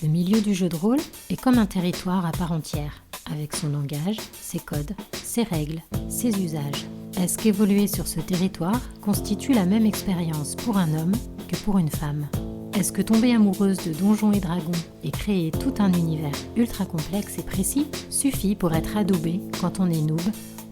Le milieu du jeu de rôle est comme un territoire à part entière, avec son langage, ses codes, ses règles, ses usages. Est-ce qu'évoluer sur ce territoire constitue la même expérience pour un homme que pour une femme ? Est-ce que tomber amoureuse de donjons et dragons et créer tout un univers ultra complexe et précis suffit pour être adoubé quand on est noob ?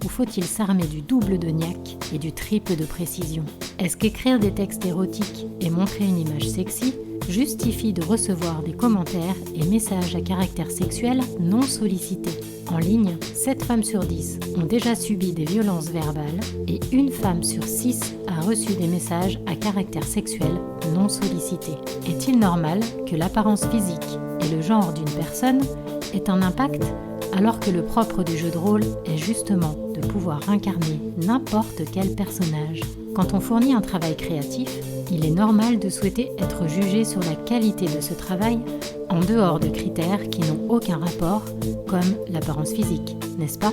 Ou faut-il s'armer du double de niaque et du triple de précision ? Est-ce qu'écrire des textes érotiques et montrer une image sexy justifie de recevoir des commentaires et messages à caractère sexuel non sollicités ? En ligne, 7 femmes sur 10 ont déjà subi des violences verbales et une femme sur 6 a reçu des messages à caractère sexuel non sollicités. Est-il normal que l'apparence physique et le genre d'une personne aient un impact alors que le propre du jeu de rôle est justement de pouvoir incarner n'importe quel personnage ? Quand on fournit un travail créatif, il est normal de souhaiter être jugé sur la qualité de ce travail en dehors de critères qui n'ont aucun rapport, comme l'apparence physique, n'est-ce pas ?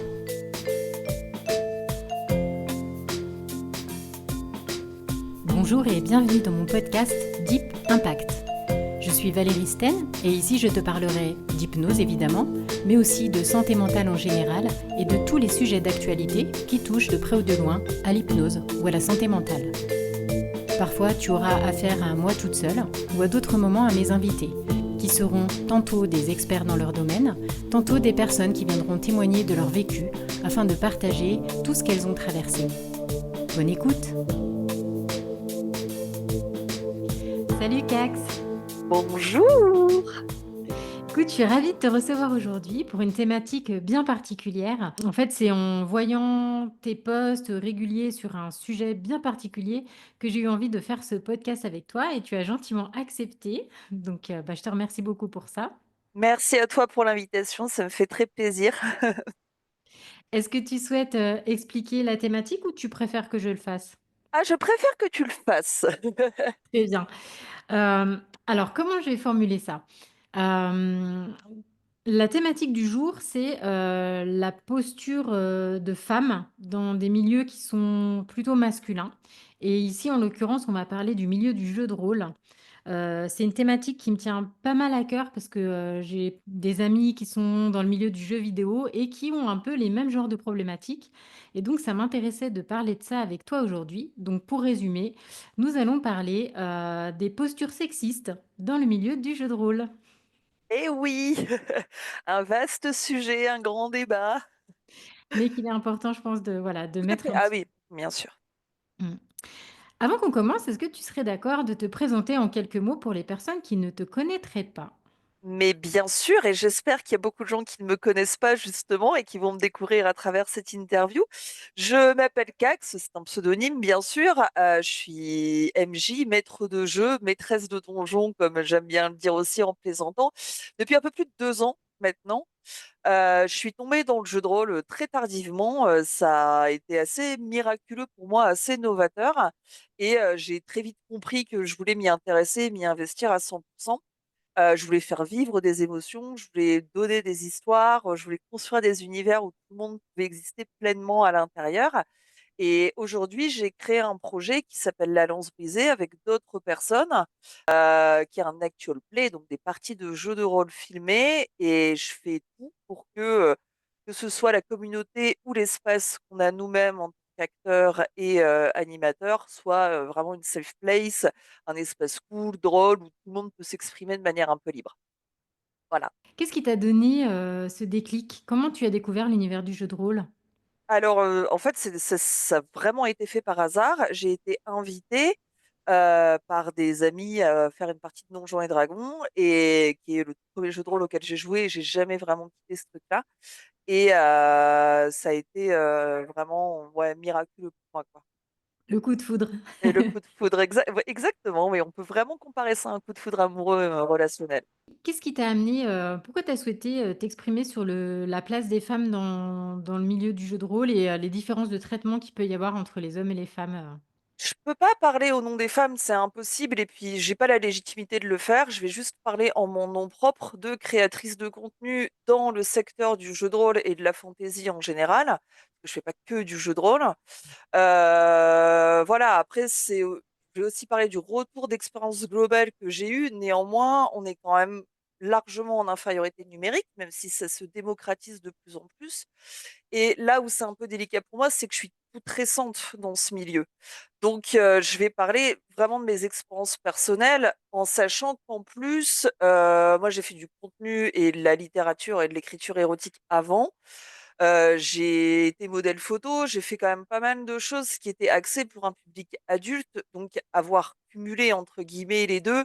Bonjour et bienvenue dans mon podcast Deep Impact. Je suis Valérie Sten et ici je te parlerai d'hypnose évidemment, mais aussi de santé mentale en général et de tous les sujets d'actualité qui touchent de près ou de loin à l'hypnose ou à la santé mentale. Parfois tu auras affaire à moi toute seule ou à d'autres moments à mes invités, qui seront tantôt des experts dans leur domaine, tantôt des personnes qui viendront témoigner de leur vécu afin de partager tout ce qu'elles ont traversé. Bonne écoute! Salut Cax! Bonjour! Écoute, je suis ravie de te recevoir aujourd'hui pour une thématique bien particulière. En fait, c'est en voyant tes posts réguliers sur un sujet bien particulier que j'ai eu envie de faire ce podcast avec toi et tu as gentiment accepté. Donc, je te remercie beaucoup pour ça. Merci à toi pour l'invitation, ça me fait très plaisir. Est-ce que tu souhaites expliquer la thématique ou tu préfères que je le fasse? Ah, je préfère que tu le fasses. Très bien. Alors, comment je vais formuler ça? Hem, la thématique du jour, c'est, la posture, de femmes dans des milieux qui sont plutôt masculins et ici, en l'occurrence, on va parler du milieu du jeu de rôle. C'est une thématique qui me tient pas mal à cœur parce que, j'ai des amis qui sont dans le milieu du jeu vidéo et qui ont un peu les mêmes genres de problématiques et donc ça m'intéressait de parler de ça avec toi aujourd'hui. Donc pour résumer, nous allons parler, des postures sexistes dans le milieu du jeu de rôle. Eh oui, un vaste sujet, un grand débat. Mais qu'il est important, je pense, de voilà, de Tout à mettre fait. un Ah petit oui, bien sûr. mmh. Avant qu'on commence, est-ce que tu serais d'accord de te présenter en quelques mots pour les personnes qui ne te connaîtraient pas? Mais bien sûr, et j'espère qu'il y a beaucoup de gens qui ne me connaissent pas justement et qui vont me découvrir à travers cette interview. Je m'appelle Cax, c'est un pseudonyme bien sûr. Je suis MJ, maître de jeu, maîtresse de donjon, comme j'aime bien le dire aussi en plaisantant, depuis un peu plus de 2 ans maintenant. Je suis tombée dans le jeu de rôle très tardivement. Ça a été assez miraculeux pour moi, assez novateur, et j'ai très vite compris que je voulais m'y intéresser, m'y investir à 100%. Je voulais faire vivre des émotions, je voulais donner des histoires, je voulais construire des univers où tout le monde pouvait exister pleinement à l'intérieur. Et aujourd'hui, j'ai créé un projet qui s'appelle La Lance Brisée avec d'autres personnes, qui est un actual play, donc des parties de jeux de rôle filmées, et je fais tout pour que ce soit la communauté ou l'espace qu'on a nous-mêmes en tant qu'acteurs et animateurs, soit vraiment une safe place, un espace cool, drôle, où tout le monde peut s'exprimer de manière un peu libre. Voilà. Qu'est-ce qui t'a donné, ce déclic? Comment tu as découvert l'univers du jeu de rôle? Alors, en fait, ça a vraiment été fait par hasard. J'ai été invitée, par des amis à faire une partie de Donjons& et Dragons, et qui est le premier jeu de rôle auquel j'ai joué, et j'ai jamais vraiment quitté ce truc-là, et ça a été, vraiment, ouais, miraculeux pour moi, quoi. Le coup de foudre. Et le coup de foudre, ouais, exactement, oui, on peut vraiment comparer ça à un coup de foudre amoureux, relationnel. Qu'est-ce qui t'a amené, pourquoi tu as souhaité, t'exprimer sur la place des femmes dans le milieu du jeu de rôle et les différences de traitement qu'il peut y avoir entre les hommes et les femmes? Je peux pas parler au nom des femmes, c'est impossible, et puis j'ai pas la légitimité de le faire. Je vais juste parler en mon nom propre de créatrice de contenu dans le secteur du jeu de rôle et de la fantaisie en général, parce que je fais pas que du jeu de rôle. Voilà, après je vais aussi parler du retour d'expérience globale que j'ai eu. Néanmoins, on est quand même largement en infériorité numérique, même si ça se démocratise de plus en plus. Et là où c'est un peu délicat pour moi, c'est que je suis toute récente dans ce milieu. Donc, je vais parler vraiment de mes expériences personnelles en sachant qu'en plus, moi j'ai fait du contenu et de la littérature et de l'écriture érotique avant. J'ai été modèle photo, j'ai fait quand même pas mal de choses qui étaient axées pour un public adulte, donc avoir cumulé entre guillemets les 2,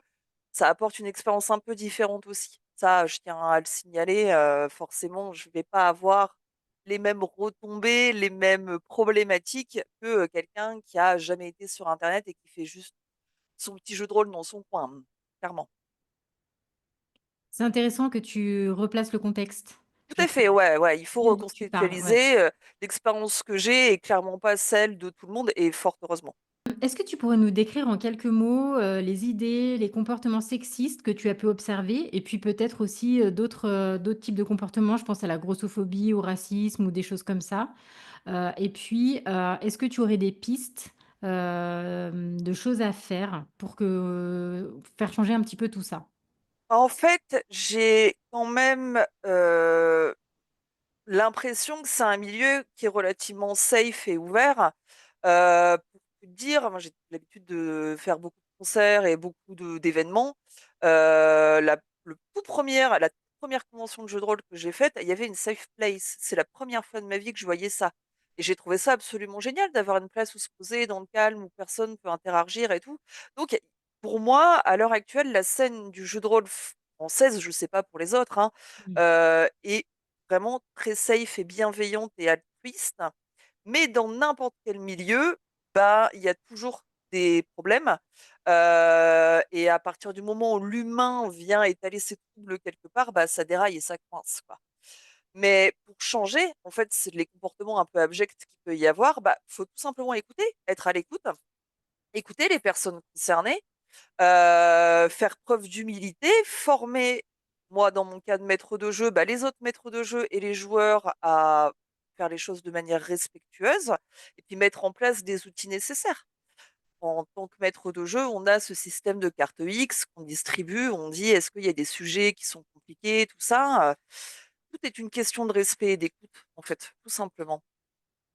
ça apporte une expérience un peu différente aussi. Ça, je tiens à le signaler, forcément, je vais pas avoir les mêmes retombées, les mêmes problématiques que, quelqu'un qui a jamais été sur internet et qui fait juste son petit jeu de rôle dans son coin, clairement. C'est intéressant que tu replaces le contexte, Tout je à fait, trouve. ouais, ouais, il faut Tu sais d'où tu parles, ouais. recontextualiser, l'expérience que j'ai est clairement pas celle de tout le monde et fort heureusement. Est-ce que tu pourrais nous décrire en quelques mots, les idées, les comportements sexistes que tu as pu observer? Et puis peut-être aussi, d'autres types de comportements, je pense à la grossophobie, au racisme ou des choses comme ça. Et puis, est-ce que tu aurais des pistes, de choses à faire pour faire changer un petit peu tout ça? En fait, j'ai quand même, l'impression que c'est un milieu qui est relativement safe et ouvert. Pour te dire, moi, j'ai l'habitude de faire beaucoup de concerts et beaucoup d'événements. La toute première convention de jeux de rôle que j'ai faite, il y avait une safe place. C'est la première fois de ma vie que je voyais ça et j'ai trouvé ça absolument génial d'avoir une place où se poser dans le calme, où personne peut interagir et tout. Donc pour moi, à l'heure actuelle, la scène du jeu de rôle française, je sais pas pour les autres, hein, Mmh. est vraiment très safe et bienveillante et altruiste. Mais dans n'importe quel milieu, bah, il y a toujours des problèmes, et à partir du moment où l'humain vient étaler ses troubles quelque part, bah, ça déraille et ça coince, quoi. Mais pour changer, en fait, c'est les comportements un peu abjects qu'il peut y avoir, bah, faut tout simplement écouter, être à l'écoute, écouter les personnes concernées, faire preuve d'humilité, former, moi dans mon cas de maître de jeu, bah, les autres maîtres de jeu et les joueurs à faire les choses de manière respectueuse et puis mettre en place des outils nécessaires. En tant que maître de jeu, on a ce système de carte X qu'on distribue, on dit: «Est-ce qu'il y a des sujets qui sont compliqués?» tout ça, tout est une question de respect et d'écoute, en fait, tout simplement.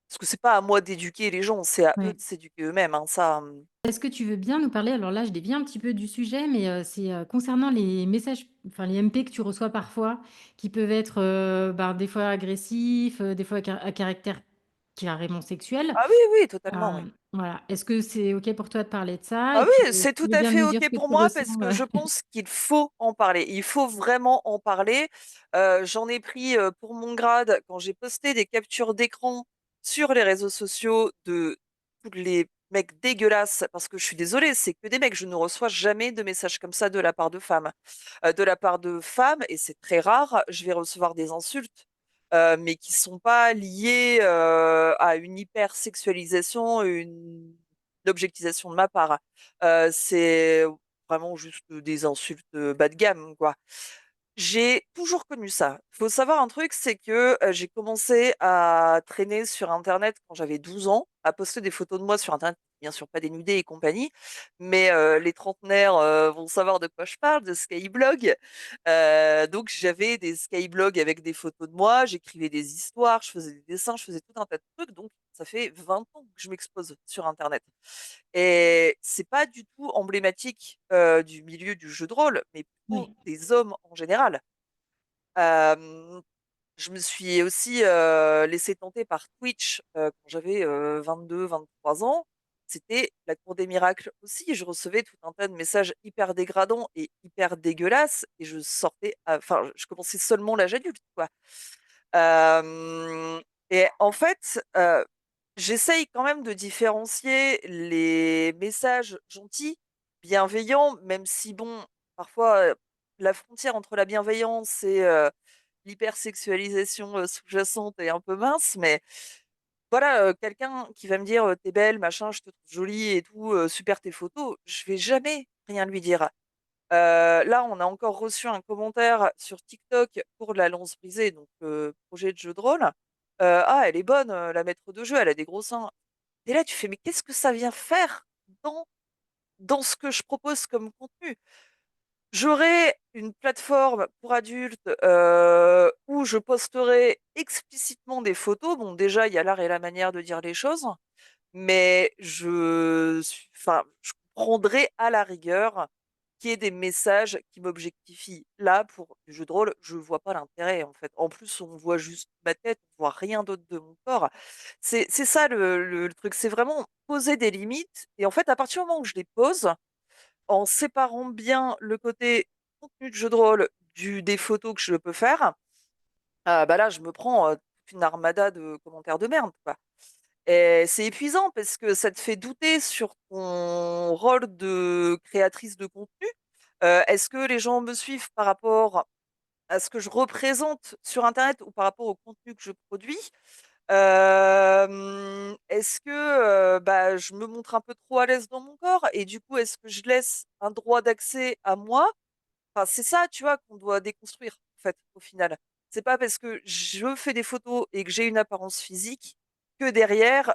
Parce que c'est pas à moi d'éduquer les gens, c'est à eux Ouais. de s'éduquer eux-mêmes, hein, ça, Est-ce que tu veux bien nous parler, alors là, je dévie un petit peu du sujet, mais c'est, concernant les messages, enfin les MP que tu reçois parfois, qui peuvent être, ben, des fois agressifs, des fois à caractère carrément sexuel. ah oui, oui, totalement, oui. Voilà. Est-ce que c'est OK pour toi de parler de ça? Ah Et puis, oui, c'est tu tout veux à bien fait nous dire OK ce que pour tu moi ressens? parce que je pense qu'il faut en parler. Il faut vraiment en parler. J'en ai pris, pour mon grade quand j'ai posté des captures d'écran sur les réseaux sociaux de tous les mecs dégueulasses, parce que je suis désolée, c'est que des mecs. Je ne reçois jamais de messages comme ça de la part de femmes. De la part de femmes, et c'est très rare, je vais recevoir des insultes, mais qui sont pas liées, à une hypersexualisation, une objectisation de ma part. C'est vraiment juste des insultes, bas de gamme, quoi. J'ai toujours connu ça. Il faut savoir un truc, c'est que, j'ai commencé à traîner sur internet quand j'avais 12 ans, à poster des photos de moi sur internet, bien sûr pas dénudées et compagnie, mais les trentenaires, vont savoir de quoi je parle, de Skyblog. Donc j'avais des Skyblog avec des photos de moi, j'écrivais des histoires, je faisais des dessins, je faisais tout un tas de trucs, donc ça fait 20 ans que je m'expose sur internet et c'est pas du tout emblématique, du milieu du jeu de rôle, mais plutôt Oui. des hommes en général. Hem, je me suis aussi, laissée tenter par Twitch, quand j'avais, 22-23 ans. C'était la cour des miracles aussi. Je recevais tout un tas de messages hyper dégradants et hyper dégueulasses et je sortais enfin, je commençais seulement l'âge adulte, quoi. Hem et en fait, j'essaye quand même de différencier les messages gentils, bienveillants, même si bon, parfois, la frontière entre la bienveillance et l'hypersexualisation, sous-jacente est un peu mince, mais voilà, quelqu'un qui va me dire, «Tu belle, machin, je te trouve jolie et tout, super tes photos», je vais jamais rien lui dire. Là, on a encore reçu un commentaire sur TikTok pour la Lance brisée, donc projet de jeu de rôle. «Ah, elle est bonne, la maître de jeu, elle a des gros seins». Et là, tu fais: «Mais qu'est-ce que ça vient faire dans ce que je propose comme contenu?» J'aurai une plateforme pour adultes où je posterai explicitement des photos. Bon, déjà, il y a l'art et la manière de dire les choses, mais enfin, je comprendrai à la rigueur qu'il y ait des messages qui m'objectifient. Là, pour du jeu de rôle, je vois pas l'intérêt, en fait. En plus, on voit juste ma tête, on voit rien d'autre de mon corps. C'est ça le truc, c'est vraiment poser des limites. Et en fait, à partir du moment où je les pose, en séparant bien le côté contenu de jeu de rôle des photos que je peux faire, bah là, je me prends toute une armada de commentaires de merde, quoi. Et c'est épuisant parce que ça te fait douter sur ton rôle de créatrice de contenu. Est-ce que les gens me suivent par rapport à ce que je représente sur Internet ou par rapport au contenu que je produis? Est-ce que bah, je me montre un peu trop à l'aise dans mon corps et du coup, est-ce que je laisse un droit d'accès à moi? Enfin, c'est ça, tu vois, qu'on doit déconstruire, en fait, au final. C'est pas parce que je fais des photos et que j'ai une apparence physique que derrière,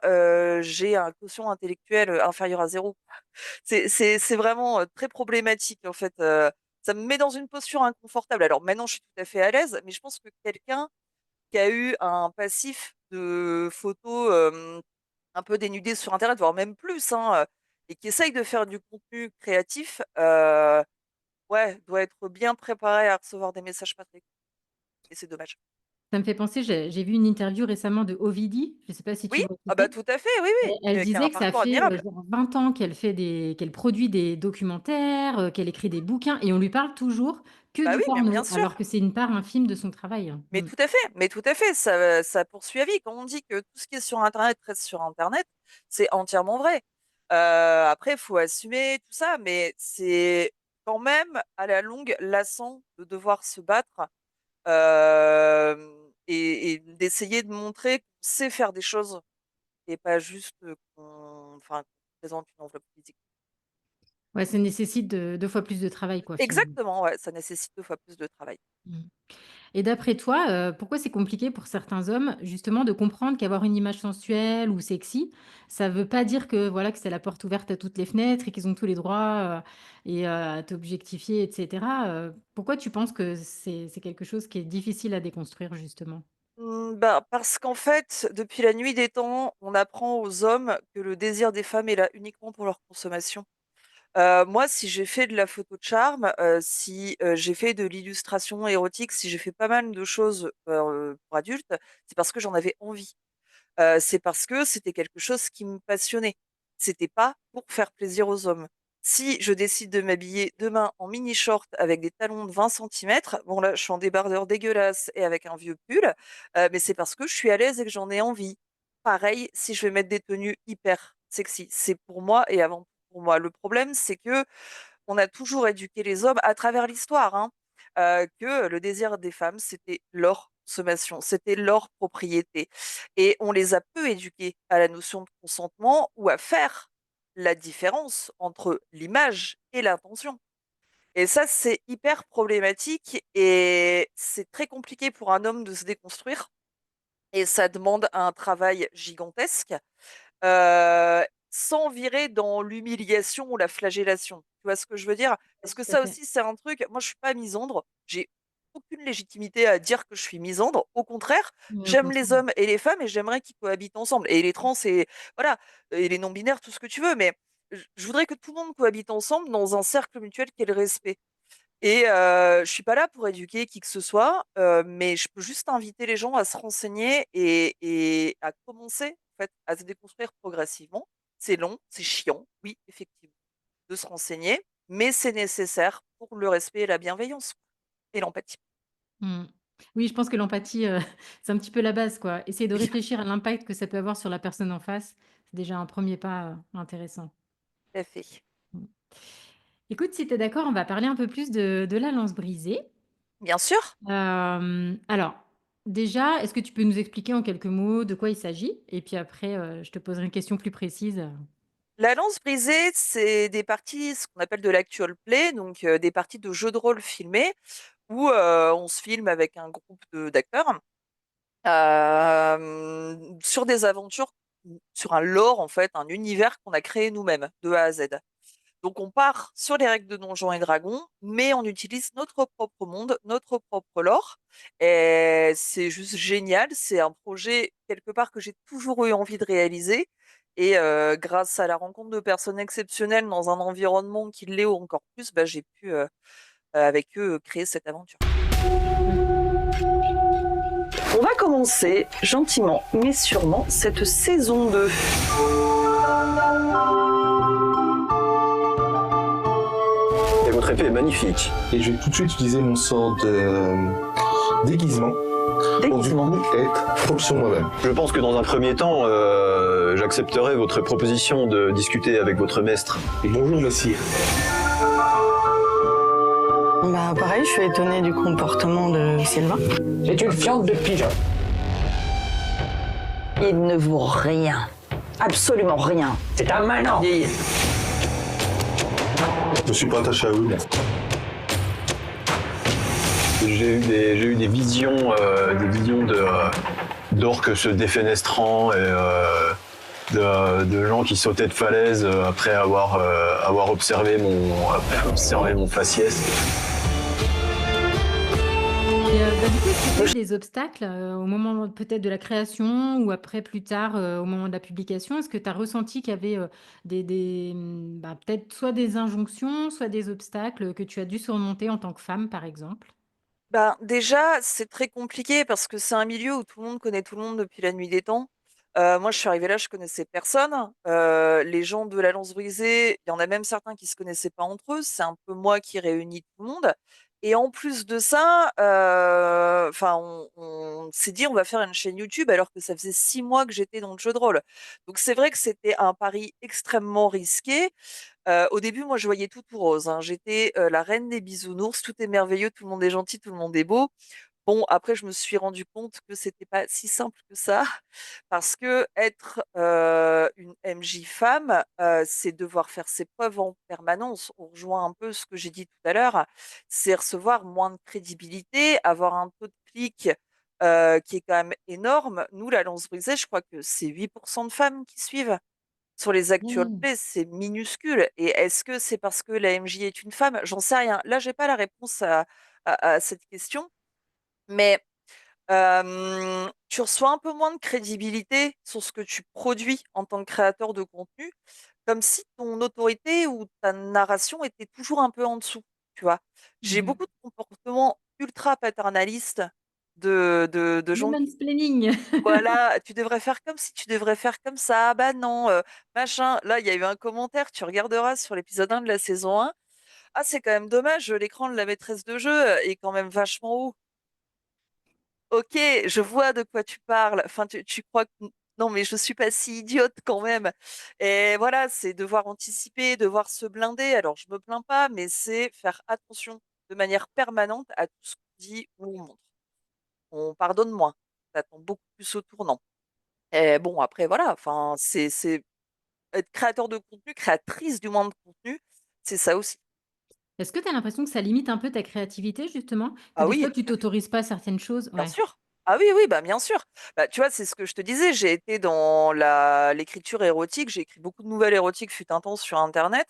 j'ai un quotient intellectuel inférieur à zéro. C'est vraiment très problématique, en fait. Ça me met dans une posture inconfortable. Alors maintenant, je suis tout à fait à l'aise, mais je pense que quelqu'un qui a eu un passif de photos un peu dénudées sur Internet, voire même plus, hein, et qui essaye de faire du contenu créatif, ouais, doit être bien préparé à recevoir des messages pas très cool et c'est dommage. Ça me fait penser, j'ai vu une interview récemment de Ovidie, je ne sais pas si tu Oui, vois qui ah bah, c'est? tout à fait, oui, Et oui, elle qui a un disait que ça parcours fait, admirable. genre 20 ans qu'elle produit des documentaires, qu'elle écrit des bouquins et on lui parle toujours que Bah, du oui, mais bien porno, alors sûr, que c'est une part infime de son travail. Mmh. mais tout à fait, ça poursuit à vie. Quand on dit que tout ce qui est sur internet reste sur internet, c'est entièrement vrai. Après, il faut assumer tout ça, mais c'est quand même, à la longue, lassant de devoir se battre, et d'essayer de montrer qu'on sait faire des choses et pas juste, qu'on présente une enveloppe physique. Ouais, ça nécessite de 2 fois plus de travail quoi, finalement. Exactement, ouais, ça nécessite 2 fois plus de travail. Mmh. Et d'après toi, pourquoi c'est compliqué pour certains hommes, justement, de comprendre qu'avoir une image sensuelle ou sexy, ça veut pas dire que, voilà, que c'est la porte ouverte à toutes les fenêtres et qu'ils ont tous les droits, à t'objectifier et cetera, pourquoi tu penses que c'est quelque chose qui est difficile à déconstruire, justement? Bah, parce qu'en fait, depuis la nuit des temps, on apprend aux hommes que le désir des femmes est là uniquement pour leur consommation. Moi, si j'ai fait de la photo de charme, si, j'ai fait de l'illustration érotique, si j'ai fait pas mal de choses, pour adultes, c'est parce que j'en avais envie. C'est parce que c'était quelque chose qui me passionnait. C'était pas pour faire plaisir aux hommes. Si je décide de m'habiller demain en mini short avec des talons de 20 centimètres, bon là, je suis en débardeur dégueulasse et avec un vieux pull, mais c'est parce que je suis à l'aise et que j'en ai envie. Pareil, si je vais mettre des tenues hyper sexy, c'est pour moi et avant tout pour moi. Le problème, c'est que on a toujours éduqué les hommes à travers l'histoire, hein, que le désir des femmes, c'était leur consommation, c'était leur propriété et on les a peu éduqués à la notion de consentement ou à faire la différence entre l'image et l'intention et ça, c'est hyper problématique et c'est très compliqué pour un homme de se déconstruire et ça demande un travail gigantesque. Sans virer dans l'humiliation ou la flagellation. Tu vois ce que je veux dire? Ouais, Parce que tout à ça fait. aussi, c'est un truc moi je suis pas misandre, j'ai aucune légitimité à dire que je suis misandre. Au contraire, Oui, au j'aime les contraire. hommes et les femmes et j'aimerais qu'ils cohabitent ensemble et les trans et voilà, et les non binaires, tout ce que tu veux, mais je voudrais que tout le monde cohabite ensemble dans un cercle mutuel qui est le respect. Et je suis pas là pour éduquer qui que ce soit, mais je peux juste inviter les gens à se renseigner et à commencer, en fait, à se déconstruire progressivement. C'est long, c'est chiant, oui, effectivement, de se renseigner, mais c'est nécessaire pour le respect et la bienveillance et l'empathie. Mmh. Oui, je pense que l'empathie, c'est un petit peu la base, quoi. Essayer de Oui, réfléchir à l'impact que ça peut avoir sur la personne en face, c'est déjà un premier pas, intéressant. tout à fait. Mmh. Écoute, si tu es d'accord, on va parler un peu plus de la lance brisée. Bien sûr, Alors, déjà, est-ce que tu peux nous expliquer en quelques mots de quoi il s'agit? Et puis après, je te poserai une question plus précise. la lance brisée, c'est des parties, ce qu'on appelle de l'actual play, donc des parties de jeux de rôle filmés où, on se filme avec un groupe de d'acteurs. Sur des aventures, sur un lore en fait, un univers qu'on a créé nous-mêmes, de A à Z. Donc on part sur les règles de Donjons et Dragons, mais on utilise notre propre monde, notre propre lore. Et c'est juste génial. C'est un projet quelque part que j'ai toujours eu envie de réaliser. Et grâce à la rencontre de personnes exceptionnelles dans un environnement qui l'est encore plus, bah, j'ai pu avec eux créer cette aventure. On va commencer gentiment mais sûrement cette saison 2. Et votre épée est magnifique. Et je vais tout de suite utiliser mon sort de déguisement. Pour du coup être propre sur moi-même. Je pense que dans un premier temps, j'accepterai votre proposition de discuter avec votre maître. Et bonjour messire. Bah pareil, je suis étonnée du comportement de Sylvain. C'est une fiente de pigeon. Il ne vaut rien. Absolument rien. C'est un manant. Je suis pas attaché à eux. J'ai eu des visions d'orques se défenestrant et de gens qui sautaient de falaise après avoir observé mon faciès. Et du coup, est-ce que tu as eu des obstacles au moment peut-être de la création ou après plus tard au moment de la publication? Est-ce que tu as ressenti qu'il y avait peut-être soit des injonctions, soit des obstacles que tu as dû surmonter en tant que femme, par exemple? Ben, déjà, c'est très compliqué parce que c'est un milieu où tout le monde connaît tout le monde depuis la nuit des temps. Moi, je suis arrivée là, je connaissais personne. Les gens de la Lance Brisée, il y en a même certains qui se connaissaient pas entre eux. C'est un peu moi qui réunis tout le monde. Et en plus de ça, enfin, on s'est dit on va faire une chaîne YouTube alors que ça faisait 6 mois que j'étais dans le jeu de rôle. Donc c'est vrai que c'était un pari extrêmement risqué. Au début, moi, je voyais tout rose, hein. J'étais la reine des bisounours, tout est merveilleux, tout le monde est gentil, tout le monde est beau. Bon, après, je me suis rendu compte que c'était pas si simple que ça, parce que être une MJ femme, c'est devoir faire ses preuves en permanence. On rejoint un peu ce que j'ai dit tout à l'heure, c'est recevoir moins de crédibilité, avoir un taux de clic qui est quand même énorme. Nous, la Lance Brisée, je crois que c'est 8% de femmes qui suivent. Sur les actual Mmh. plays, c'est minuscule. Et est-ce que c'est parce que la MJ est une femme? J'en sais rien. Là, j'ai pas la réponse à cette question. Mais tu reçois un peu moins de crédibilité sur ce que tu produis en tant que créateur de contenu, comme si ton autorité ou ta narration était toujours un peu en dessous, tu vois. J'ai Mmh. beaucoup de comportements ultra paternalistes de Le gens qui mansplaining. voilà, tu devrais faire comme si tu devrais faire comme ça. Ah bah non, machin. Là, il y a eu un commentaire, tu regarderas sur l'épisode 1 de la saison 1. Ah, c'est quand même dommage, l'écran de la maîtresse de jeu est quand même vachement haut. Ok, je vois de quoi tu parles. Enfin, tu crois que non, mais je suis pas si idiote quand même. Et voilà, c'est devoir anticiper, devoir se blinder. Alors, je me plains pas, mais c'est faire attention de manière permanente à tout ce qu'on dit ou on montre. On pardonne moins. Ça tombe beaucoup plus au tournant. Et bon, après, voilà, enfin, c'est être créateur de contenu, créatrice du moins de contenu, c'est ça aussi. Est-ce que tu as l'impression que ça limite un peu ta créativité justement? Que Ah des oui, fois tu t'autorises pas certaines choses? bien Ouais. sûr. Ah oui, oui, bah bien sûr. Bah, tu vois, c'est ce que je te disais, j'ai été dans l'écriture érotique, j'ai écrit beaucoup de nouvelles érotiques fut un temps sur internet.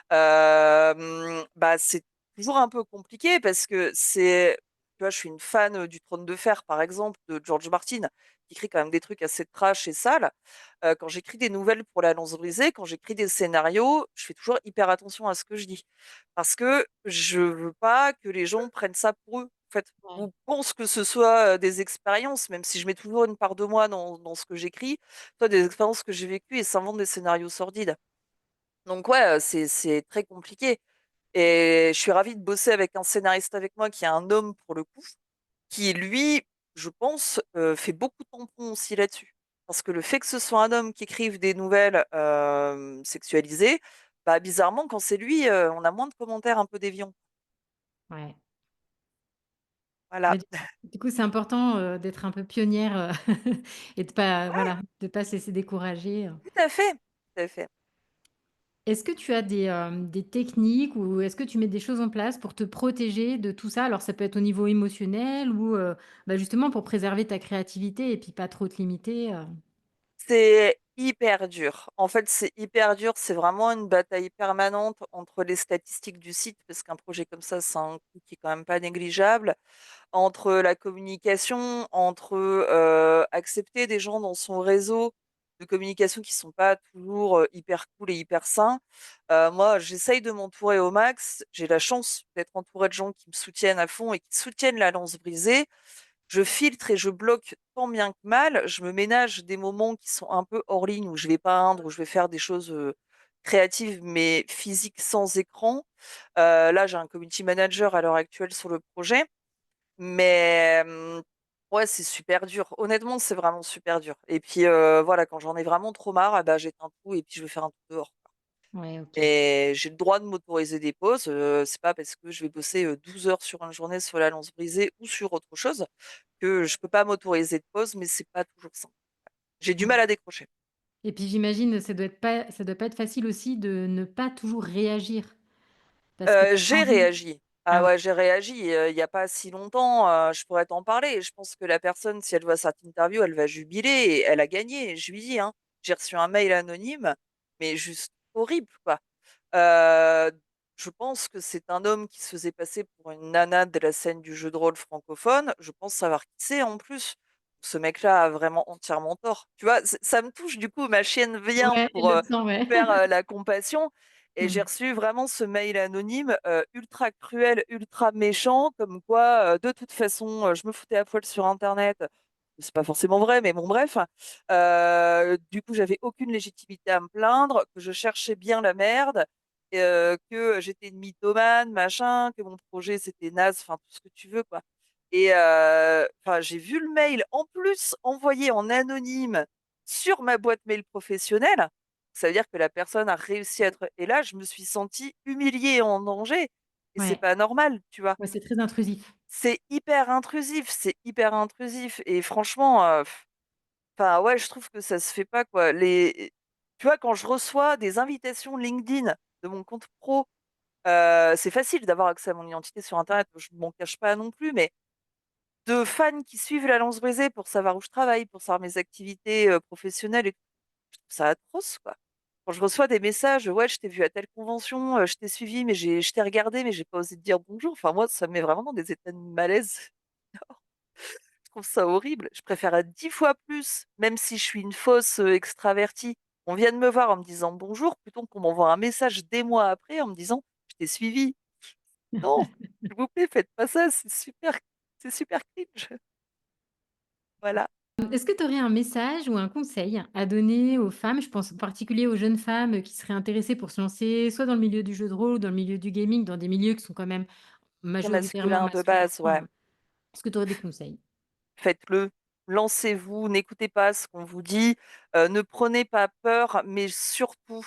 Bah, c'est toujours un peu compliqué parce que tu vois, je suis une fan du Trône de Fer, par exemple, de George Martin, qui écrit quand même des trucs assez trash et sales. Quand j'écris des nouvelles pour la Lance Brisée, quand j'écris des scénarios, je fais toujours hyper attention à ce que je dis. Parce que je veux pas que les gens prennent ça pour eux, en fait, Ouais. ou pensent que ce soit des expériences, même si je mets toujours une part de moi dans ce que j'écris, soit des expériences que j'ai vécues et s'inventent des scénarios sordides. Donc ouais, c'est très compliqué. Et je suis ravie de bosser avec un scénariste avec moi qui est un homme pour le coup, qui lui, je pense, fait beaucoup de tampons aussi là-dessus. Parce que le fait que ce soit un homme qui écrive des nouvelles sexualisées, bah bizarrement, quand c'est lui, on a moins de commentaires un peu déviants. Ouais. Voilà. Mais du coup, c'est important, d'être un peu pionnière, et de pas Ouais, voilà, de pas se laisser décourager. tout à fait. Tout à fait. Est-ce que tu as des techniques ou est-ce que tu mets des choses en place pour te protéger de tout ça? Alors ça peut être au niveau émotionnel ou, justement pour préserver ta créativité et puis pas trop te limiter. C'est hyper dur. En fait, c'est hyper dur. C'est vraiment une bataille permanente entre les statistiques du site, parce qu'un projet comme ça, c'est un coût qui est quand même pas négligeable, entre la communication, entre accepter des gens dans son réseau de communication qui sont pas toujours hyper cool et hyper sains. Moi, j'essaye de m'entourer au max. J'ai la chance d'être entourée de gens qui me soutiennent à fond et qui soutiennent la lance brisée. Je filtre et je bloque tant bien que mal. Je me ménage des moments qui sont un peu hors ligne, où je vais peindre, où je vais faire des choses créatives mais physiques sans écran. Là, j'ai un community manager à l'heure actuelle sur le projet. Mais ouais, c'est super dur. Honnêtement, c'est vraiment super dur. Et puis voilà, quand j'en ai vraiment trop marre, ah bah, j'éteins tout et puis je vais faire un tour dehors. Ouais, ok. Et j'ai le droit de m'autoriser des pauses. C'est pas parce que je vais bosser 12 heures sur une journée sur la lance brisée ou sur autre chose que je peux pas m'autoriser de pause, mais c'est pas toujours simple. J'ai du mal Ouais. à décrocher. Et puis j'imagine, ça doit pas être facile aussi de ne pas toujours réagir parce que tu pas J'ai envie. réagi. Ah Ah ouais. ouais, j'ai réagi, il y a pas si longtemps, je pourrais t'en parler. Et je pense que la personne, si elle voit cette interview, elle va jubiler et elle a gagné. Je lui dis, hein, j'ai reçu un mail anonyme, mais juste horrible, quoi. Heu, je pense que c'est un homme qui se faisait passer pour une nana de la scène du jeu de rôle francophone. Je pense savoir qui c'est en plus. Ce mec-là a vraiment entièrement tort. Tu vois? Ça me touche, du coup, ma chienne vient Ouais, pour il le sent, ouais. faire la compassion. Et j'ai Mmh. reçu vraiment ce mail anonyme ultra cruel, ultra méchant, comme quoi de toute façon je me foutais à poil sur internet. C'est pas forcément vrai, mais bon, bref. Du coup, j'avais aucune légitimité à me plaindre, que je cherchais bien la merde, que j'étais une mythomane, machin, que mon projet c'était naze, enfin tout ce que tu veux, quoi. Et enfin, j'ai vu le mail en plus envoyé en anonyme sur ma boîte mail professionnelle. Ça veut dire que la personne a réussi à être. Et là, je me suis sentie humiliée et en danger. Et c'est Ouais. pas normal, tu vois. Ouais, c'est très intrusif. C'est hyper intrusif, c'est hyper intrusif. Et franchement, enfin, ouais, je trouve que ça se fait pas, quoi. Tu vois, quand je reçois des invitations LinkedIn de mon compte pro, c'est facile d'avoir accès à mon identité sur internet, je ne m'en cache pas non plus, mais de fans qui suivent la Lance brisée pour savoir où je travaille, pour savoir mes activités, professionnelles et tout, je trouve ça atroce, quoi. Quand je reçois des messages: «Ouais, je t'ai vu à telle convention, je t'ai suivi, mais je t'ai regardé, mais j'ai pas osé te dire bonjour». Enfin, moi, ça me met vraiment dans des états de malaise. Je trouve ça horrible. Je préfère à 10 fois plus, même si je suis une fausse, extravertie, on vienne me voir en me disant bonjour, plutôt qu'on m'envoie un message des mois après en me disant: «Je t'ai suivi». Non, s'il vous plaît, faites pas ça, c'est super cringe. Voilà. Est-ce que tu aurais un message ou un conseil à donner aux femmes, je pense en particulier aux jeunes femmes qui seraient intéressées pour se lancer, soit dans le milieu du jeu de rôle ou dans le milieu du gaming, dans des milieux qui sont quand même Très majoritairement masculin de masculins? base, ouais. Est-ce que tu aurais des conseils? Faites-le, lancez-vous, n'écoutez pas ce qu'on vous dit, ne prenez pas peur, mais surtout,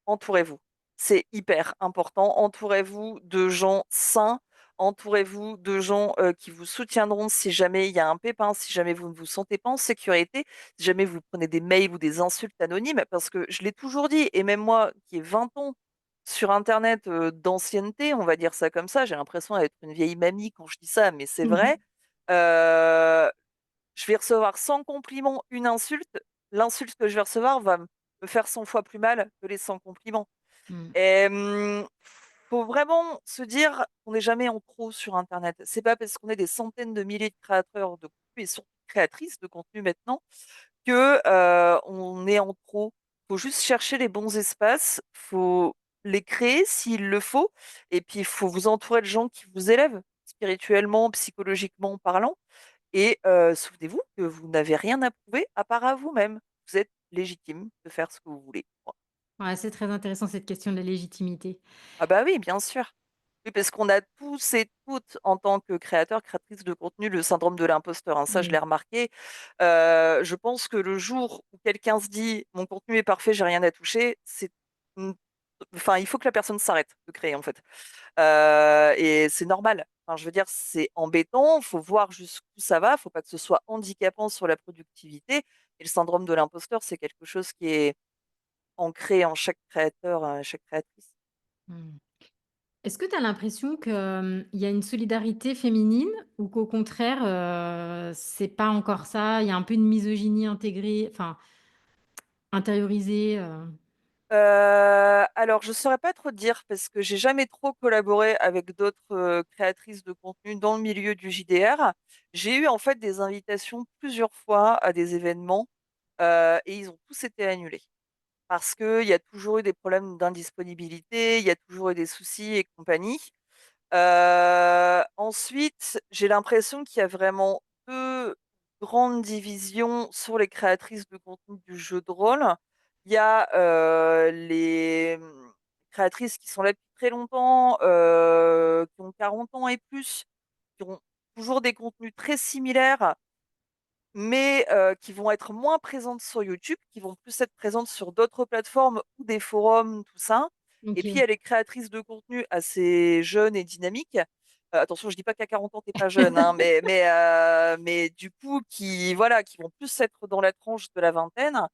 entourez-vous. C'est hyper important. Entourez-vous de gens sains, entourez-vous de gens, qui vous soutiendront si jamais il y a un pépin, si jamais vous ne vous sentez pas en sécurité, si jamais vous prenez des mails ou des insultes anonymes. Parce que je l'ai toujours dit, et même moi qui ai 20 ans sur internet, d'ancienneté, on va dire ça comme ça, j'ai l'impression d'être une vieille mamie quand je dis ça, mais c'est vrai. Heu, je vais recevoir 100 compliments, une insulte. L'insulte que je vais recevoir va me faire 100 fois plus mal que les 100 compliments. Mmh. Et faut vraiment se dire qu'on n'est jamais en trop sur internet. C'est pas parce qu'on est des centaines de milliers de créateurs de contenu et surtout créatrices de contenu maintenant que, on est en trop. Faut juste chercher les bons espaces, faut les créer s'il le faut, et puis il faut vous entourer de gens qui vous élèvent spirituellement, psychologiquement parlant. Et souvenez-vous que vous n'avez rien à prouver à part à vous-même. Vous êtes légitime de faire ce que vous voulez. Point. Ouais, c'est très intéressant cette question de la légitimité. Ah bah oui, bien sûr. Oui, parce qu'on a tous et toutes, en tant que créateurs, créatrices de contenu, le syndrome de l'imposteur, hein, ça je l'ai Mmh. remarqué. Je pense que le jour où quelqu'un se dit: «Mon contenu est parfait, j'ai rien à toucher», c'est mmh, enfin, il faut que la personne s'arrête de créer, en fait. Et c'est normal. Enfin, je veux dire, c'est embêtant, faut voir jusqu'où ça va, faut pas que ce soit handicapant sur la productivité. Et le syndrome de l'imposteur, c'est quelque chose qui est ancré en chaque créateur, chaque créatrice. Mmh. Est-ce que tu as l'impression que, il y a une solidarité féminine ou qu'au contraire, c'est pas encore ça, il y a un peu une misogynie intégrée? Enfin, intériorisé Alors, je saurais pas trop te dire parce que j'ai jamais trop collaboré avec d'autres créatrices de contenu dans le milieu du JDR. J'ai eu en fait des invitations plusieurs fois à des événements et ils ont tous été annulés parce qu'il y a toujours eu des problèmes d'indisponibilité, il y a toujours eu des soucis et compagnie. Ensuite, j'ai l'impression qu'il y a vraiment deux grandes divisions sur les créatrices de contenu du jeu de rôle. Il y a les créatrices qui sont là depuis très longtemps, qui ont 40 ans et plus, qui ont toujours des contenus très similaires, mais qui vont être moins présentes sur YouTube, qui vont plus être présentes sur d'autres plateformes ou des forums, tout ça. Et puis, OK. elle est créatrice de contenu assez jeune et dynamique. Attention, je dis pas qu'à 40 ans, t'es pas jeune, hein, mais du coup, voilà, qui vont plus être dans la tranche de la vingtaine,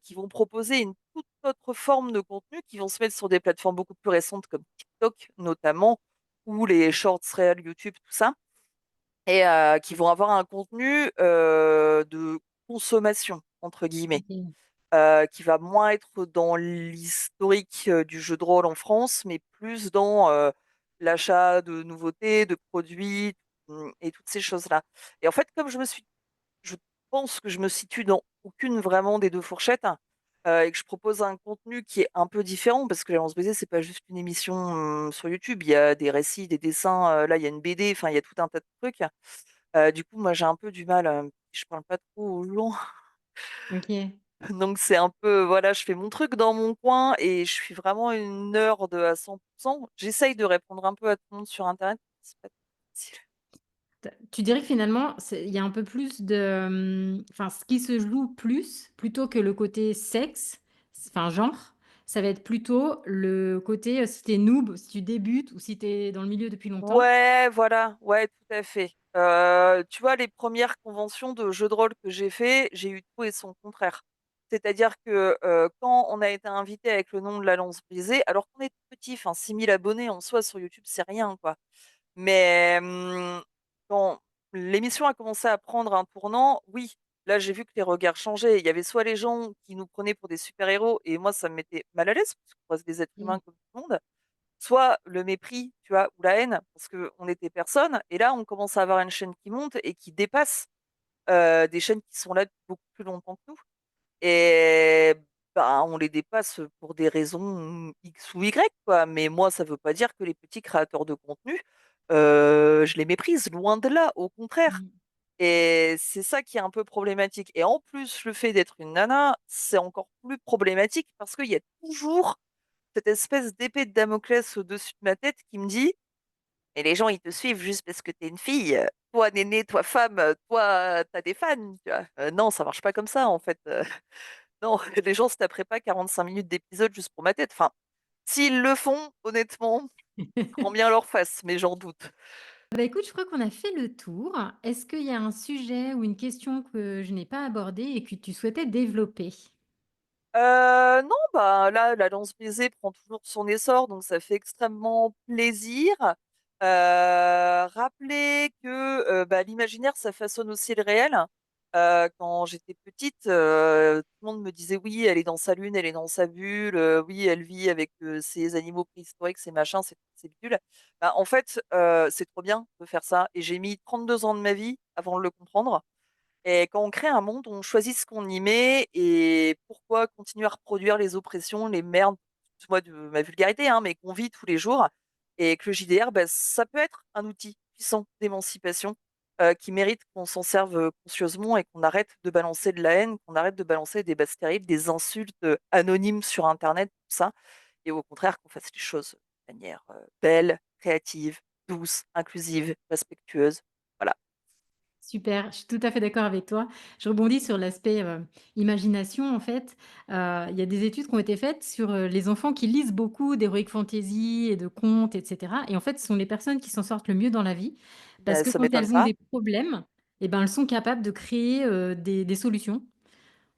qui vont proposer une toute autre forme de contenu, qui vont se mettre sur des plateformes beaucoup plus récentes comme TikTok notamment, ou les shorts réels YouTube, tout ça et qui vont avoir un contenu de consommation, entre guillemets, OK. qui va moins être dans l'historique du jeu de rôle en France, mais plus dans l'achat de nouveautés, de produits et toutes ces choses-là. Et en fait, comme je pense que je me situe dans aucune vraiment des deux fourchettes et que je propose un contenu qui est un peu différent, parce que la Lance Brisée, c'est pas juste une émission sur YouTube, il y a des récits, des dessins, là, il y a une BD, enfin, il y a tout un tas de trucs. Du coup, moi, j'ai un peu du mal, je parle pas trop aux gens, OK. donc c'est un peu, voilà, je fais mon truc dans mon coin et je suis vraiment une nerd à 100%. J'essaye de répondre un peu à tout le monde sur internet, c'est pas facile. Tu dirais que finalement, il y a un peu plus de, enfin, ce qui se joue plus, plutôt que le côté sexe, enfin genre, ça va être plutôt le côté, si tu es noob, si tu débutes ou si tu es dans le milieu depuis longtemps. Ouais, voilà, ouais, tout à fait. Tu vois, les premières conventions de jeux de rôle que j'ai fait, j'ai eu tout et son contraire. C'est-à-dire que quand on a été invité avec le nom de la Lance Brisée, alors qu'on est tout petit, enfin 6 000 abonnés en soi sur YouTube, c'est rien, quoi. Mais quand l'émission a commencé à prendre un tournant, oui, là j'ai vu que les regards changeaient. Il y avait soit les gens qui nous prenaient pour des super-héros, et moi ça me mettait mal à l'aise, parce qu'on reste des êtres humains Oui. comme tout le monde, soit le mépris, tu vois, ou la haine, parce qu'on était personne. Et là, on commence à avoir une chaîne qui monte et qui dépasse des chaînes qui sont là depuis beaucoup plus longtemps que nous. Et bah, on les dépasse pour des raisons X ou Y, quoi. Mais moi, ça veut pas dire que les petits créateurs de contenu, je les méprise, loin de là, au contraire. Mmh. Et c'est ça qui est un peu problématique. Et en plus, le fait d'être une nana, c'est encore plus problématique parce qu'il y a toujours cette espèce d'épée de Damoclès au-dessus de ma tête qui me dit: «Mais les gens, ils te suivent juste parce que t'es une fille. Toi, néné, toi, femme, toi, t'as des fans», tu vois? Non, ça marche pas comme ça, en fait, non, les gens se taperaient pas 45 minutes d'épisode juste pour ma tête. Enfin, s'ils le font, honnêtement, grand bien leur face, mais j'en doute. Bah, écoute, je crois qu'on a fait le tour. Est-ce qu'il y a un sujet ou une question que je n'ai pas abordée et que tu souhaitais développer? Non, bah, là, la danse brisée prend toujours son essor, donc ça fait extrêmement plaisir. Rappeler que, bah, l'imaginaire, ça façonne aussi le réel. Quand j'étais petite, tout le monde me disait: «Oui, elle est dans sa lune, elle est dans sa bulle, oui, elle vit avec, ses animaux préhistoriques, ses machins, ses bidules». Bah, en fait, c'est trop bien de faire ça et j'ai mis 32 ans de ma vie avant de le comprendre. Et quand on crée un monde, on choisit ce qu'on y met et pourquoi continuer à reproduire les oppressions, les merdes, excuse-moi de ma vulgarité, hein, mais qu'on vit tous les jours. Et que le JDR, bah, ça peut être un outil puissant d'émancipation qui mérite qu'on s'en serve conscieusement et qu'on arrête de balancer de la haine, qu'on arrête de balancer des bas stériles, des insultes anonymes sur Internet, tout ça. Et au contraire, qu'on fasse les choses de manière belle, créative, douce, inclusive, respectueuse. Voilà. Super, je suis tout à fait d'accord avec toi. Je rebondis sur l'aspect, imagination en fait. Il y a des études qui ont été faites sur, les enfants qui lisent beaucoup d'heroic fantasy et de contes et cetera et en fait, ce sont les personnes qui s'en sortent le mieux dans la vie parce que Ça quand m'étonne elles ont pas. des problèmes et ben, elles sont capables de créer, des solutions.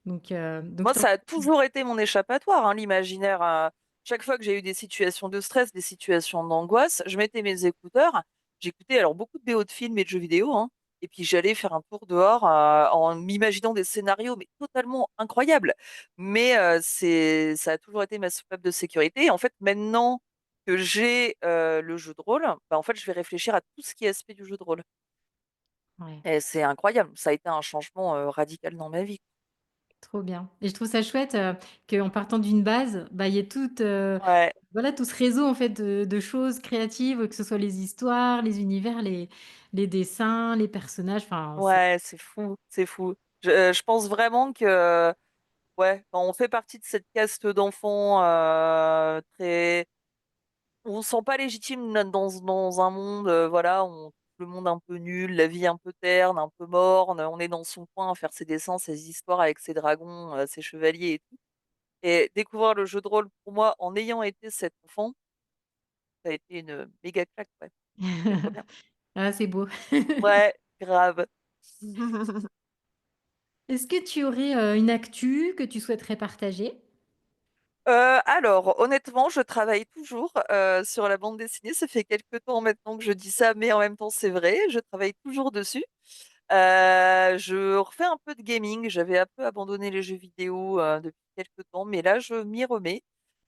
Donc Moi, je te ça a toujours été mon échappatoire, hein, l'imaginaire. Chaque fois que j'ai eu des situations de stress, des situations d'angoisse, je mettais mes écouteurs. J'écoutais alors beaucoup de BO de films et de jeux vidéo, hein, Et puis j'allais faire un tour dehors en m'imaginant des scénarios mais totalement incroyables. Mais ça a toujours été ma soupape de sécurité. Et en fait, maintenant que j'ai le jeu de rôle, bah, en fait, je vais réfléchir à tout ce qui est aspect du jeu de rôle. Ouais, Et c'est incroyable. Ça a été un changement radical dans ma vie. trop bien. Et je trouve ça chouette qu'en partant d'une base, bah, il y ait Ouais, voilà, tout ce réseau en fait de choses créatives, que ce soit les histoires, les univers, les dessins, les personnages. Enfin, c'est ouais, c'est fou, c'est fou. Je pense vraiment que ouais, quand on fait partie de cette caste d'enfants très on se sent pas légitime dans un monde, voilà, le monde un peu nul, la vie un peu terne, un peu morne. On est dans son coin à faire ses dessins, ses histoires avec ses dragons, ses chevaliers et tout. Et découvrir le jeu de rôle pour moi, en ayant été cet enfant, ça a été une méga claque, ouais. C'est trop bien. ah, c'est beau. Ouais, grave. Est-ce que tu aurais une actu que tu souhaiterais partager? Alors honnêtement, je travaille toujours, sur la bande dessinée. Ça fait quelque temps maintenant que je dis ça, mais en même temps, c'est vrai. Je travaille toujours dessus. Je refais un peu de gaming. J'avais un peu abandonné les jeux vidéo, depuis quelque temps, mais là, je m'y remets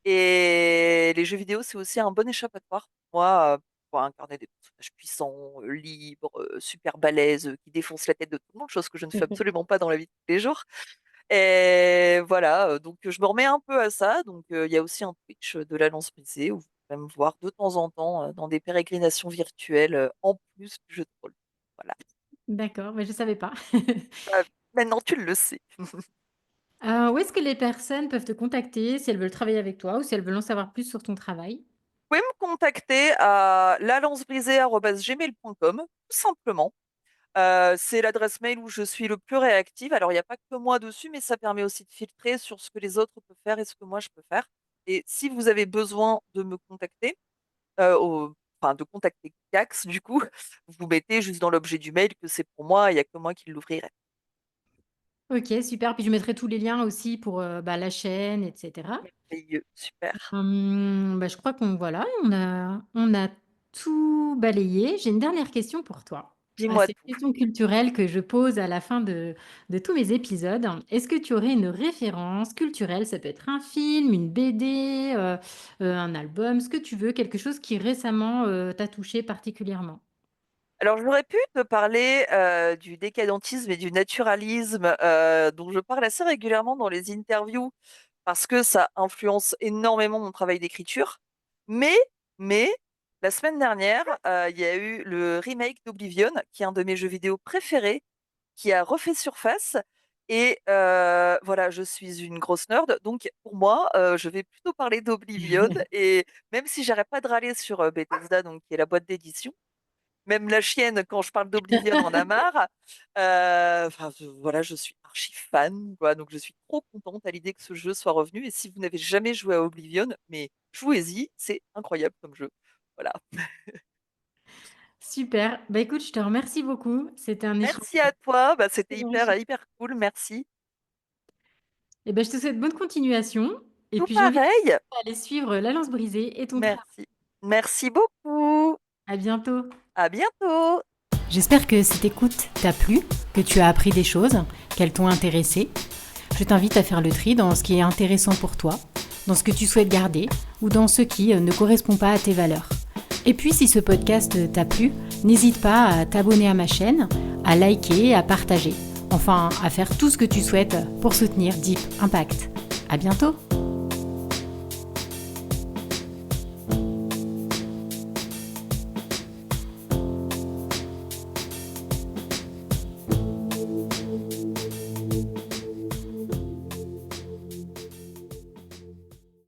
et les jeux vidéo, c'est aussi un bon échappatoire pour moi, pour incarner des personnages puissants, libres, super balèzes, qui défoncent la tête de tout le monde, chose que je ne fais absolument pas dans la vie de tous les jours. Et voilà, donc je me remets un peu à ça. Donc il y a aussi un Twitch, de la Lance Brisée où vous pouvez me voir de temps en temps, dans des pérégrinations virtuelles, en plus du jeu de rôle. Voilà. D'accord, mais je savais pas. Bah, maintenant tu le sais. Où est-ce que les personnes peuvent te contacter si elles veulent travailler avec toi ou si elles veulent en savoir plus sur ton travail? Vous pouvez me contacter à lalancebrisée@gmail.com, tout simplement. C'est l'adresse mail où je suis le plus réactive. Alors il y a pas que moi dessus, mais ça permet aussi de filtrer sur ce que les autres peuvent faire et ce que moi je peux faire. Et si vous avez besoin de me contacter, au enfin de contacter Cax du coup, vous mettez juste dans l'objet du mail que c'est pour moi, il y a que moi qui l'ouvrirai. OK, super. Puis je mettrai tous les liens aussi pour, bah, la chaîne et cetera. Merveilleux, super. Bah, je crois qu'on voilà, on a tout balayé. J'ai une dernière question pour toi. Dis-moi C'est tout. une question culturelle que je pose à la fin de tous mes épisodes. Est-ce que tu aurais une référence culturelle? Ça peut être un film, une BD, un album, ce que tu veux, quelque chose qui récemment, t'a touché particulièrement? Alors j'aurais pu te parler, du décadentisme et du naturalisme, dont je parle assez régulièrement dans les interviews parce que ça influence énormément mon travail d'écriture. Mais mais la semaine dernière, il y a eu le remake d'Oblivion, qui est un de mes jeux vidéo préférés, qui a refait surface et voilà, je suis une grosse nerd, donc pour moi, je vais plutôt parler d'Oblivion. Et même si j'arrête pas de râler sur, Bethesda, donc qui est la boîte d'édition, même la chienne, quand je parle d'Oblivion, en a marre. Enfin, voilà, je suis archi fan, quoi, donc je suis trop contente à l'idée que ce jeu soit revenu. Et si vous n'avez jamais joué à Oblivion, mais jouez-y, c'est incroyable comme jeu. Voilà. Super. Bah, écoute, je te remercie beaucoup. C'était un échange Merci à toi, bah, c'était très hyper, enrichissant. hyper cool, merci. Et ben, je te souhaite bonne continuation et Tout puis j'invite pareil, à aller suivre La Lance Brisée et ton travail. merci. Merci beaucoup. À bientôt. À bientôt. J'espère que cette écoute t'a plu, que tu as appris des choses, qu'elles t'ont intéressé. Je t'invite à faire le tri dans ce qui est intéressant pour toi, dans ce que tu souhaites garder ou dans ce qui ne correspond pas à tes valeurs. Et puis si ce podcast t'a plu, n'hésite pas à t'abonner à ma chaîne, à liker, à partager. Enfin, à faire tout ce que tu souhaites pour soutenir Deep Impact. À bientôt!